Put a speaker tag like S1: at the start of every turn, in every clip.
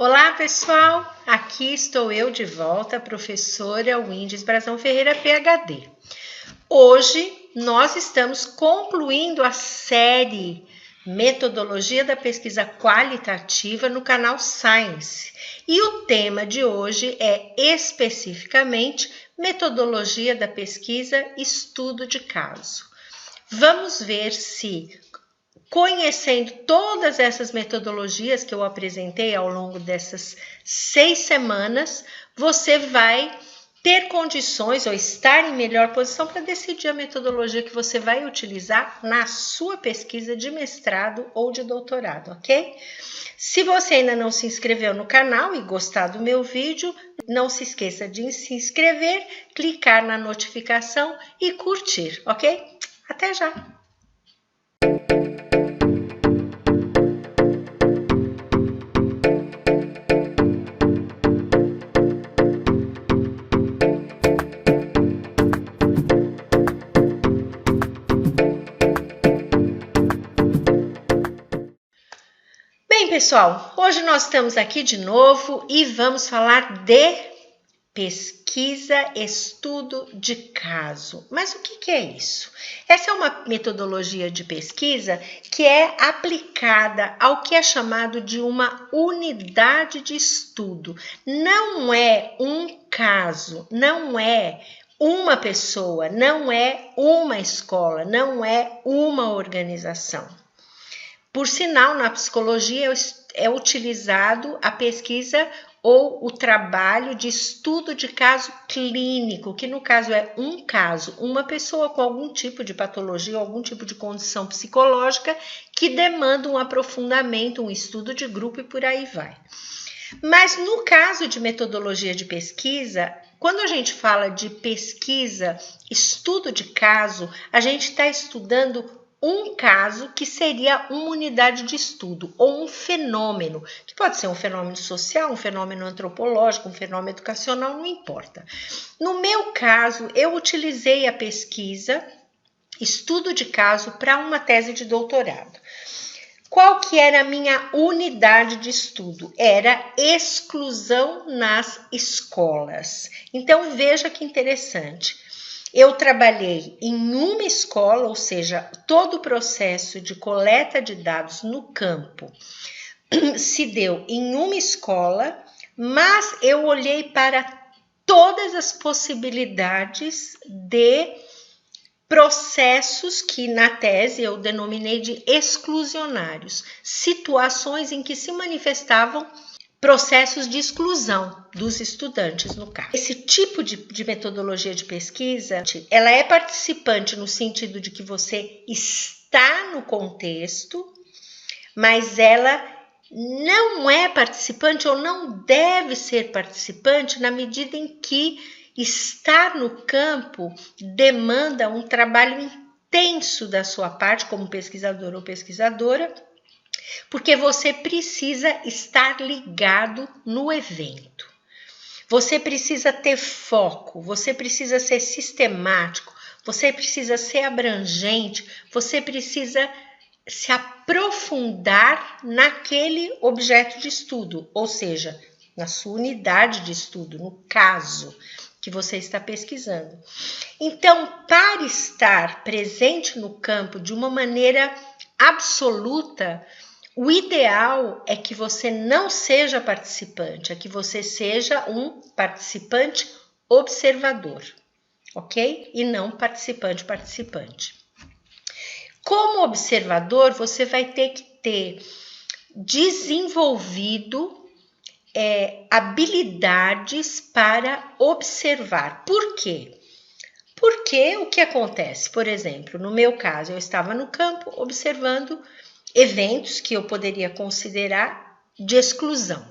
S1: Olá, pessoal! Aqui estou eu de volta, a professora Windes Brazão Ferreira, PhD. Hoje nós estamos concluindo a série Metodologia da Pesquisa Qualitativa no canal Science. E o tema de hoje é especificamente Metodologia da Pesquisa Estudo de Caso. Vamos ver se, conhecendo todas essas metodologias que eu apresentei ao longo dessas 6 semanas, você vai ter condições ou estar em melhor posição para decidir a metodologia que você vai utilizar na sua pesquisa de mestrado ou de doutorado, ok? Se você ainda não se inscreveu no canal e gostar do meu vídeo, não se esqueça de se inscrever, clicar na notificação e curtir, ok? Até já! Bem, pessoal, hoje nós estamos aqui de novo e vamos falar de pesquisa, estudo de caso. Mas o que é isso? Essa é uma metodologia de pesquisa que é aplicada ao que é chamado de uma unidade de estudo. Não é um caso, não é uma pessoa, não é uma escola, não é uma organização. Por sinal, na psicologia é utilizado a pesquisa ou o trabalho de estudo de caso clínico, que no caso é um caso, uma pessoa com algum tipo de patologia, algum tipo de condição psicológica que demanda um aprofundamento, um estudo de grupo e por aí vai. Mas no caso de metodologia de pesquisa, quando a gente fala de pesquisa, estudo de caso, a gente está estudando um caso que seria uma unidade de estudo ou um fenômeno, que pode ser um fenômeno social, um fenômeno antropológico, um fenômeno educacional, não importa. No meu caso, eu utilizei a pesquisa, estudo de caso, para uma tese de doutorado. Qual que era a minha unidade de estudo? Era exclusão nas escolas. Então, veja que interessante. Eu trabalhei em uma escola, ou seja, todo o processo de coleta de dados no campo se deu em uma escola, mas eu olhei para todas as possibilidades de processos que na tese eu denominei de exclusionários, situações em que se manifestavam processos de exclusão dos estudantes, no caso. Esse tipo de metodologia de pesquisa, ela é participante no sentido de que você está no contexto, mas ela não é participante ou não deve ser participante na medida em que estar no campo demanda um trabalho intenso da sua parte como pesquisador ou pesquisadora, porque você precisa estar ligado no evento. Você precisa ter foco, você precisa ser sistemático, você precisa ser abrangente, você precisa se aprofundar naquele objeto de estudo, ou seja, na sua unidade de estudo, no caso que você está pesquisando. Então, para estar presente no campo de uma maneira absoluta, o ideal é que você não seja participante, é que você seja um participante observador, ok? E não participante. Como observador, você vai ter que ter desenvolvido habilidades para observar. Por quê? Porque o que acontece? Por exemplo, no meu caso, eu estava no campo observando eventos que eu poderia considerar de exclusão.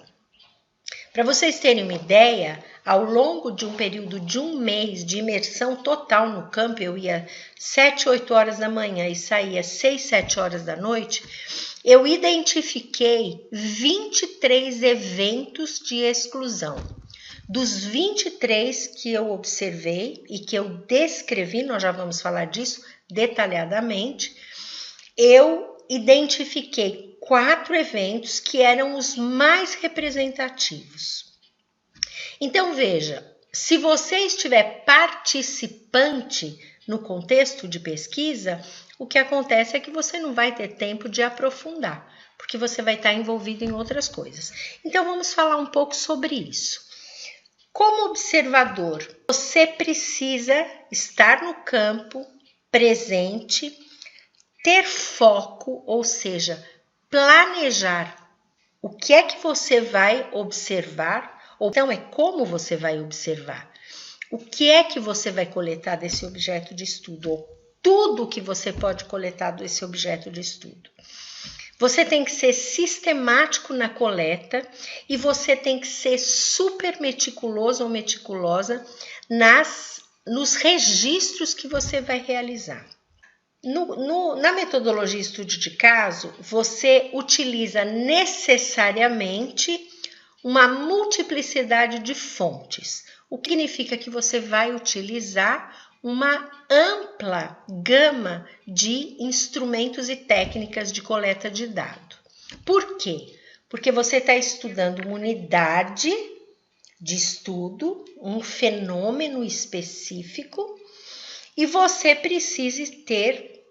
S1: Para vocês terem uma ideia, ao longo de um período de um mês de imersão total no campo, eu ia 7, 8 horas da manhã e saía 6, 7 horas da noite, eu identifiquei 23 eventos de exclusão. Dos 23 que eu observei e que eu descrevi, nós já vamos falar disso detalhadamente, eu identifiquei 4 eventos que eram os mais representativos. Então, veja, se você estiver participante no contexto de pesquisa, o que acontece é que você não vai ter tempo de aprofundar, porque você vai estar envolvido em outras coisas. Então, vamos falar um pouco sobre isso. Como observador, você precisa estar no campo, presente, ter foco, ou seja, planejar o que é que você vai observar, ou então é como você vai observar. O que é que você vai coletar desse objeto de estudo, ou tudo que você pode coletar desse objeto de estudo. Você tem que ser sistemático na coleta e você tem que ser super meticuloso ou meticulosa nos registros que você vai realizar. Na metodologia estudo de caso, você utiliza necessariamente uma multiplicidade de fontes, o que significa que você vai utilizar uma ampla gama de instrumentos e técnicas de coleta de dado. Por quê? Porque você está estudando uma unidade de estudo, um fenômeno específico, e você precisa ter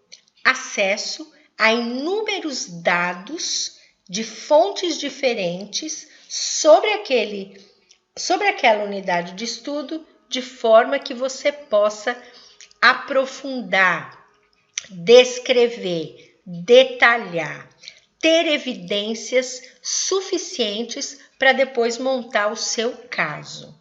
S1: acesso a inúmeros dados de fontes diferentes sobre aquela unidade de estudo, de forma que você possa aprofundar, descrever, detalhar, ter evidências suficientes para depois montar o seu caso.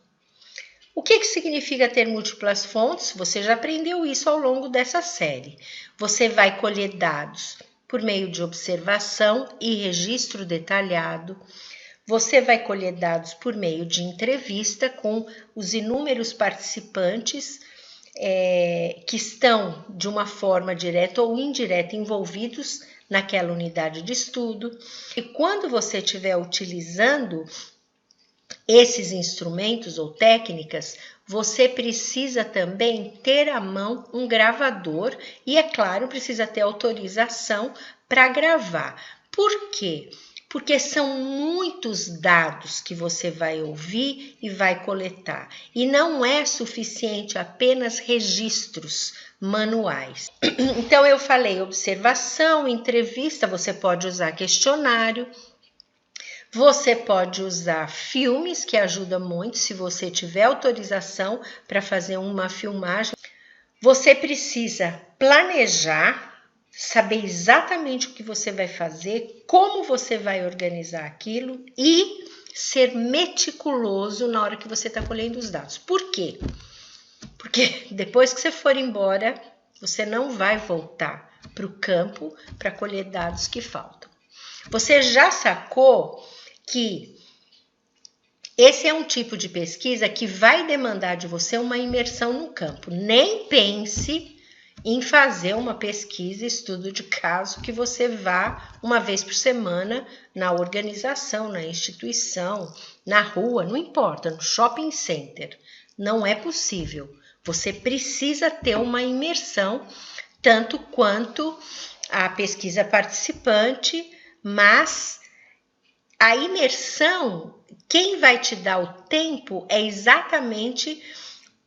S1: O que significa ter múltiplas fontes? Você já aprendeu isso ao longo dessa série. Você vai colher dados por meio de observação e registro detalhado. Você vai colher dados por meio de entrevista com os inúmeros participantes que estão, de uma forma direta ou indireta, envolvidos naquela unidade de estudo. E quando você estiver utilizando esses instrumentos ou técnicas, você precisa também ter à mão um gravador e, é claro, precisa ter autorização para gravar. Por quê? Porque são muitos dados que você vai ouvir e vai coletar. E não é suficiente apenas registros manuais. Então, eu falei observação, entrevista, você pode usar questionário, você pode usar filmes, que ajuda muito se você tiver autorização para fazer uma filmagem. Você precisa planejar, saber exatamente o que você vai fazer, como você vai organizar aquilo e ser meticuloso na hora que você está colhendo os dados. Por quê? Porque depois que você for embora, você não vai voltar para o campo para colher dados que faltam. Você já sacou que esse é um tipo de pesquisa que vai demandar de você uma imersão no campo. Nem pense em fazer uma pesquisa, estudo de caso, que você vá uma vez por semana na organização, na instituição, na rua, não importa, no shopping center. Não é possível. Você precisa ter uma imersão, tanto quanto a pesquisa participante, mas a imersão, quem vai te dar o tempo é exatamente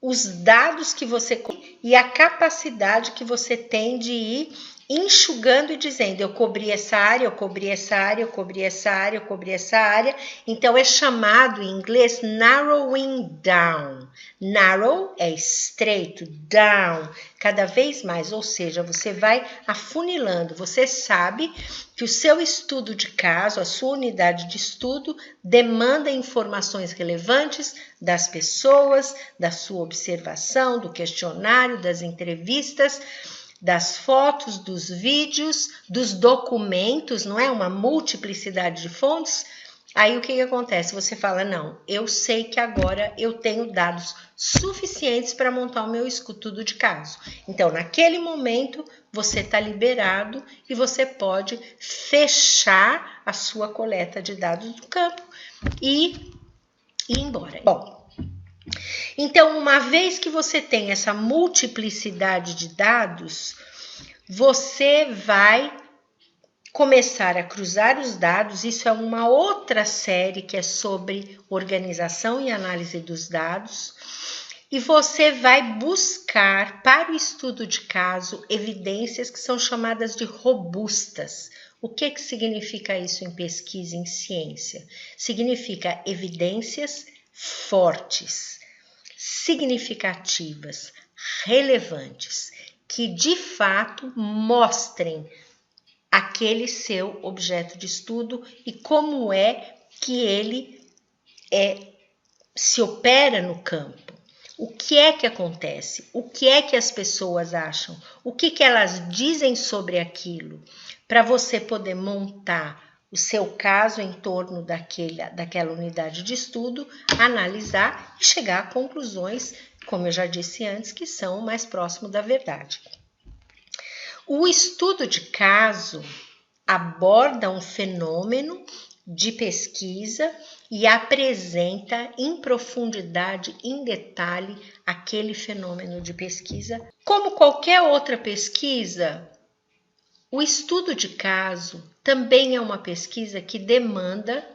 S1: os dados que você e a capacidade que você tem de ir enxugando e dizendo, eu cobri essa área, eu cobri essa área, eu cobri essa área, eu cobri essa área. Então, é chamado em inglês narrowing down. Narrow é estreito, down, cada vez mais, ou seja, você vai afunilando. Você sabe que o seu estudo de caso, a sua unidade de estudo, demanda informações relevantes das pessoas, da sua observação, do questionário, das entrevistas, das fotos, dos vídeos, dos documentos, não é? Uma multiplicidade de fontes. Aí o que acontece? Você fala, não, eu sei que agora eu tenho dados suficientes para montar o meu estudo de caso. Então, naquele momento, você está liberado e você pode fechar a sua coleta de dados do campo e ir embora. Bom, então, uma vez que você tem essa multiplicidade de dados, você vai começar a cruzar os dados. Isso é uma outra série que é sobre organização e análise dos dados. E você vai buscar para o estudo de caso evidências que são chamadas de robustas. O que significa isso em pesquisa em ciência? Significa evidências fortes, significativas, relevantes, que de fato mostrem aquele seu objeto de estudo e como é que ele se opera no campo. O que é que acontece? O que é que as pessoas acham? O que elas dizem sobre aquilo? Para você poder montar o seu caso em torno daquela unidade de estudo, analisar e chegar a conclusões, como eu já disse antes, que são mais próximo da verdade. O estudo de caso aborda um fenômeno de pesquisa e apresenta em profundidade, em detalhe, aquele fenômeno de pesquisa. Como qualquer outra pesquisa, o estudo de caso também é uma pesquisa que demanda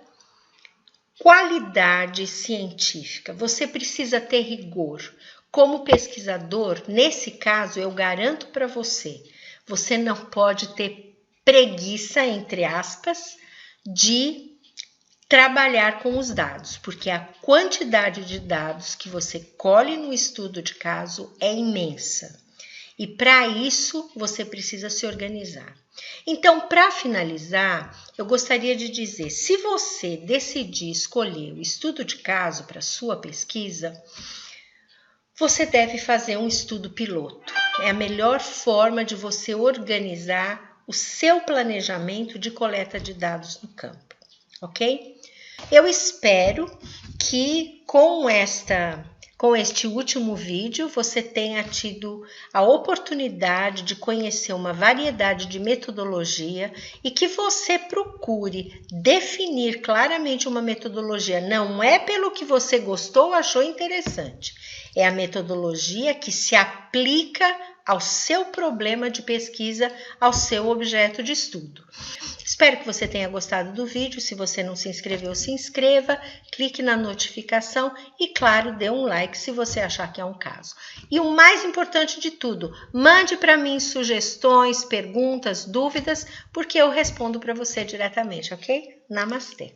S1: qualidade científica. Você precisa ter rigor. Como pesquisador, nesse caso, eu garanto para você, você não pode ter preguiça, entre aspas, de trabalhar com os dados, porque a quantidade de dados que você colhe no estudo de caso é imensa. E para isso, você precisa se organizar. Então, para finalizar, eu gostaria de dizer, se você decidir escolher o estudo de caso para sua pesquisa, você deve fazer um estudo piloto. É a melhor forma de você organizar o seu planejamento de coleta de dados no campo, ok? Eu espero que com este último vídeo você tenha tido a oportunidade de conhecer uma variedade de metodologia e que você procure definir claramente uma metodologia. Não é pelo que você gostou ou achou interessante, é a metodologia que se aplica ao seu problema de pesquisa, ao seu objeto de estudo. Espero que você tenha gostado do vídeo. Se você não se inscreveu, se inscreva, clique na notificação e, claro, dê um like se você achar que é um caso. E o mais importante de tudo, mande para mim sugestões, perguntas, dúvidas, porque eu respondo para você diretamente, ok? Namastê!